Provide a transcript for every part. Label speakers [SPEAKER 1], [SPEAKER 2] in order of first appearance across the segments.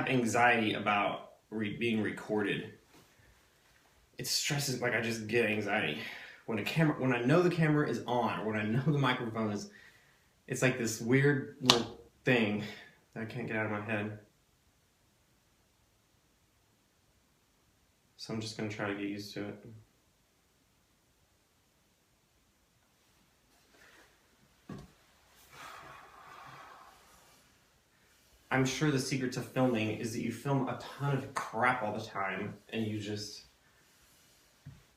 [SPEAKER 1] have anxiety about being recorded. It stresses, like I just get anxiety. When I know the camera is on, or when I know the microphone is, it's like this weird little thing that I can't get out of my head. So I'm just gonna try to get used to it. I'm sure the secret to filming is that you film a ton of crap all the time and you just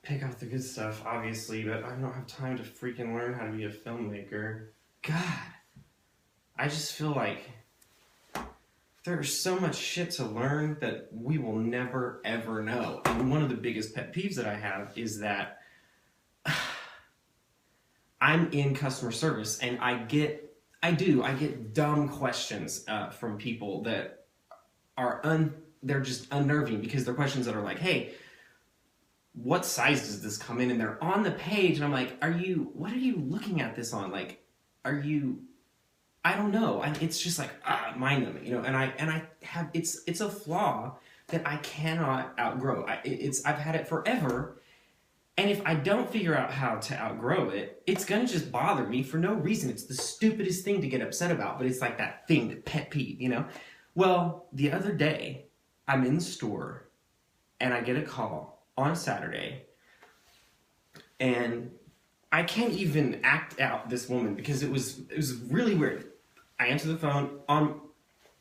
[SPEAKER 1] pick out the good stuff, obviously, but I don't have time to freaking learn how to be a filmmaker. God, I just feel like there's so much shit to learn that we will never, ever know. And one of the biggest pet peeves that I have is that I'm in customer service and I get dumb questions from people that are they're just unnerving, because they're questions that are like, hey, what size does this come in? And they're on the page and I'm like, what are you looking at this on? Like, I don't know. It's just like, mind them, you know, and I have, it's a flaw that I cannot outgrow. I've had it forever. And if I don't figure out how to outgrow it, it's going to just bother me for no reason. It's the stupidest thing to get upset about, but it's like that thing, that pet peeve, you know? Well, the other day, I'm in the store, and I get a call on Saturday, and I can't even act out this woman because it was really weird. I answer the phone, on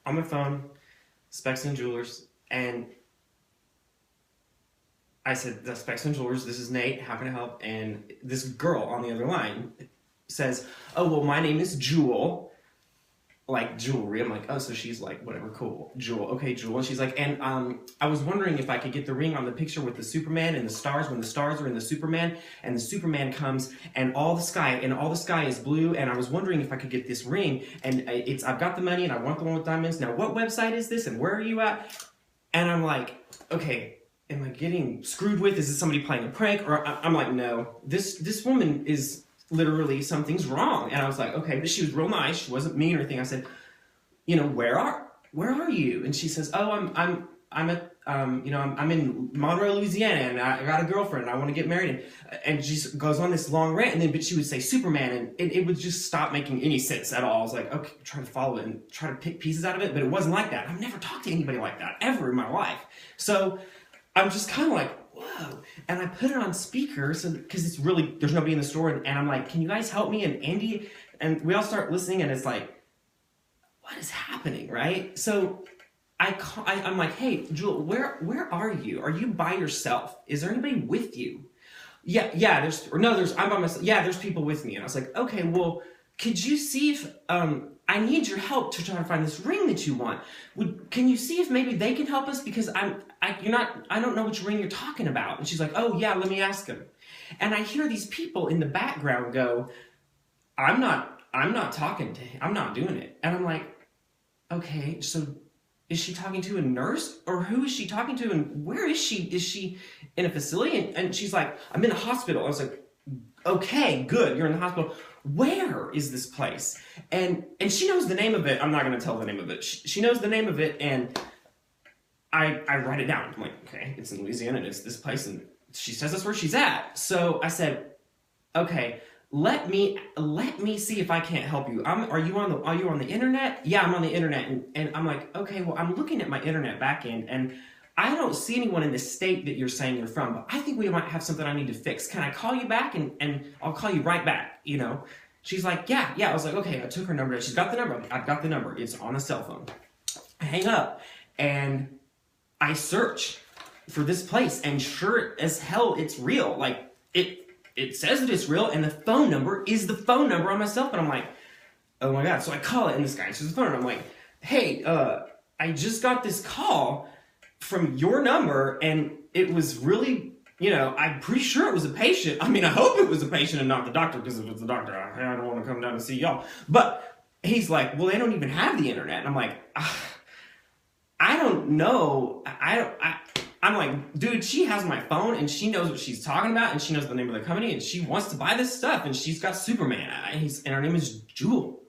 [SPEAKER 1] my phone, Specs and Jewelers, and I said, the Specs and Jewelers, this is Nate, how can I help? And this girl on the other line says, oh, well, my name is Jewel, like jewelry. I'm like, oh, so she's like, whatever, cool, Jewel, okay, Jewel. And she's like, and I was wondering if I could get the ring on the picture with the Superman and the stars, when the stars are in the Superman, and the Superman comes, and all the sky is blue, and I was wondering if I could get this ring, and I've got the money, and I want the one with diamonds. Now, what website is this, and where are you at? And I'm like, okay, am I getting screwed with? Is this somebody playing a prank? Or I'm like, no, this woman is literally, something's wrong. And I was like, okay, but she was real nice. She wasn't mean or anything. I said, you know, where are you? And she says, oh, I'm in Monroe, Louisiana, and I got a girlfriend, and I want to get married. And she goes on this long rant, but she would say Superman, and it would just stop making any sense at all. I was like, okay, trying to follow it and try to pick pieces out of it, but it wasn't like that. I've never talked to anybody like that ever in my life. So I'm just kind of like, whoa. And I put it on speaker, so because it's really, there's nobody in the store, and I'm like, can you guys help me? And Andy, and we all start listening, and it's like, what is happening, right? So I'm like, hey, Jewel, where are you? Are you by yourself? Is there anybody with you? Yeah, I'm by myself. Yeah, there's people with me. And I was like, okay, well, could you see if, I need your help to try to find this ring that you want. Can you see if maybe they can help us? Because I don't know which ring you're talking about. And she's like, oh yeah, let me ask him. And I hear these people in the background go, I'm not talking to him. I'm not doing it. And I'm like, okay, so is she talking to a nurse, or who is she talking to, and where is she? Is she in a facility? And she's like, I'm in a hospital. I was like, okay, good, you're in the hospital. Where is this place? And she knows the name of it. I'm not going to tell the name of it. She knows the name of it, and I write it down. I'm like, okay, it's in Louisiana, and it's this place, and she says that's where she's at. So I said, okay, let me see if I can't help you. Are you on the internet? Yeah, I'm on the internet. And I'm like, okay, well, I'm looking at my internet backend, and I don't see anyone in the state that you're saying you're from, but I think we might have something I need to fix. Can I call you back? And I'll call you right back, you know? She's like, yeah. I was like, okay, I took her number. She's got the number. I've got the number. It's on a cell phone. I hang up, and I search for this place, and sure as hell, it's real. Like, it says that it's real, and the phone number is the phone number on my cell phone. I'm like, oh my God. So I call it, and this guy answers the phone, and I'm like, hey, I just got this call from your number, and it was really, you know, I'm pretty sure it was a patient. I mean, I hope it was a patient and not the doctor, because if it's the doctor, I don't want to come down and see y'all. But he's like, well, they don't even have the internet. And I'm like, I don't know. I'm like, dude, she has my phone, and she knows what she's talking about, and she knows the name of the company, and she wants to buy this stuff, and she's got Superman, and her name is Jewel.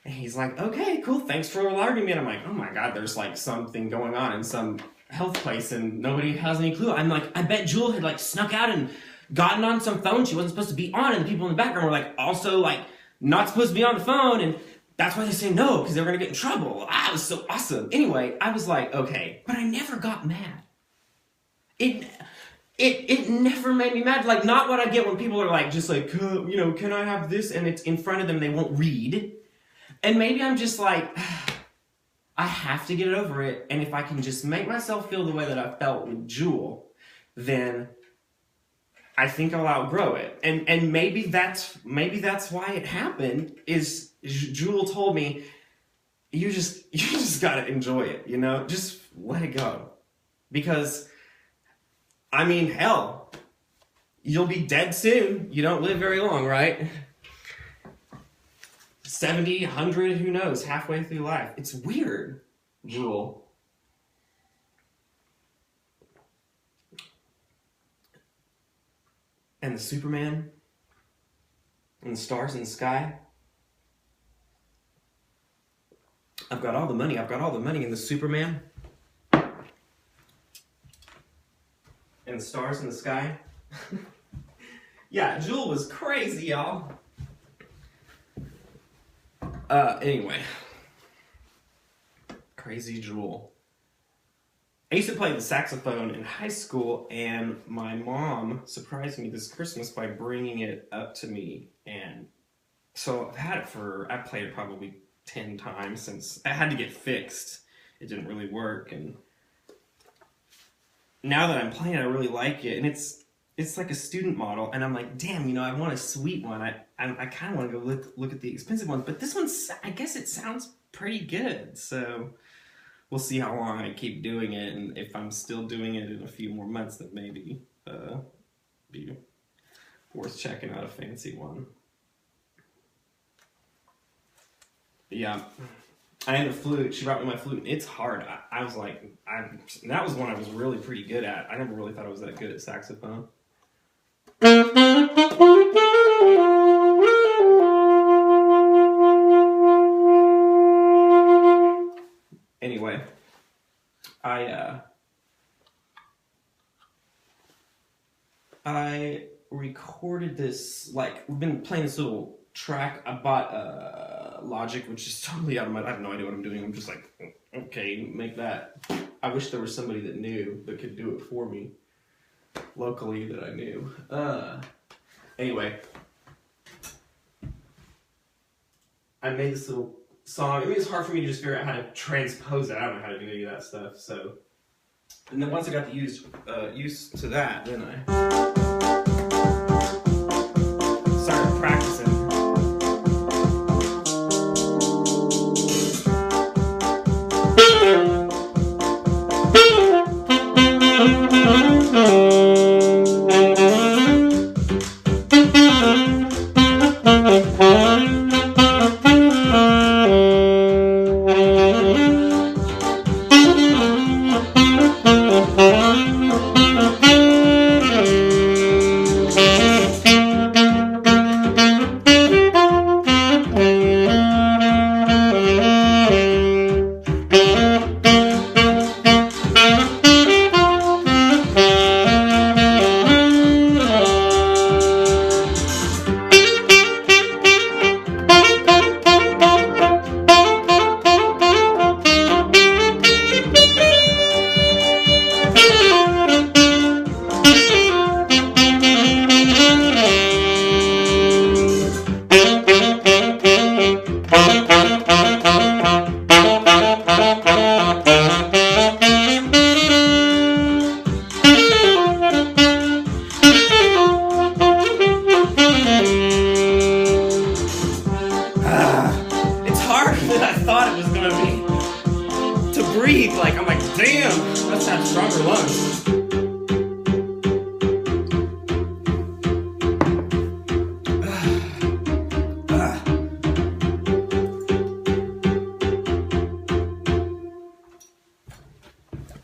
[SPEAKER 1] And he's like, okay, cool, thanks for alarming me. And I'm like, oh my God, there's like something going on in some health place and nobody has any clue. I'm like, I bet Jewel had like snuck out and gotten on some phone she wasn't supposed to be on, and the people in the background were like also like not supposed to be on the phone, and that's why they say no, because they were gonna get in trouble. It was so awesome. Anyway, I was like, okay, but I never got mad. It never made me mad. Like, not what I get when people are like, just like, can I have this? And it's in front of them, they won't read. And maybe I'm just like, I have to get over it. And if I can just make myself feel the way that I felt with Jewel, then I think I'll outgrow it. And maybe that's why it happened. Is Jewel told me, you just gotta enjoy it, just let it go. Because I mean, hell, you'll be dead soon. You don't live very long, right? 70, 100, who knows, halfway through life. It's weird, Jewel. And the Superman and the stars in the sky. I've got all the money. I've got all the money in the Superman and the stars in the sky. Yeah, Jewel was crazy, y'all. Anyway. Crazy Jewel. I used to play the saxophone in high school, and my mom surprised me this Christmas by bringing it up to me. And so I've played it probably 10 times since I had to get fixed. It didn't really work, and now that I'm playing it, I really like it. And it's like a student model, and I'm like, damn, I want a sweet one. I kind of want to go look at the expensive one, but this one's, I guess it sounds pretty good. So we'll see how long I keep doing it, and if I'm still doing it in a few more months, then maybe be worth checking out a fancy one. But yeah, I had a flute. She brought me my flute, and it's hard. I was like, that was one I was really pretty good at. I never really thought I was that good at saxophone. Anyway, I recorded this, like, we've been playing this little track. I bought Logic, which is totally out of I have no idea what I'm doing. I'm just like, okay, make that. I wish there was somebody that knew that could do it for me locally that I knew. Anyway, I made this little song. I mean, it's hard for me to just figure out how to transpose it. I don't know how to do any of that stuff. So, and then once I got the used to that, then I started practicing. Breathe. Like, I'm like, damn, let's have stronger lungs.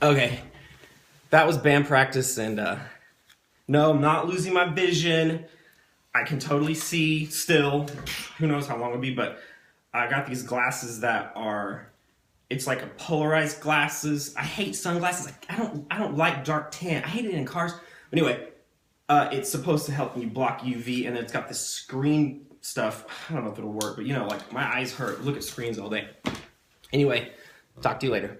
[SPEAKER 1] Okay, that was band practice, and no, I'm not losing my vision. I can totally see still. Who knows how long it'll be, but I got these glasses that are, it's like a polarized glasses. I hate sunglasses. I don't like dark tan. I hate it in cars. But anyway, it's supposed to help you block UV, and it's got this screen stuff. I don't know if it'll work, but you know, like my eyes hurt. Look at screens all day. Anyway, talk to you later.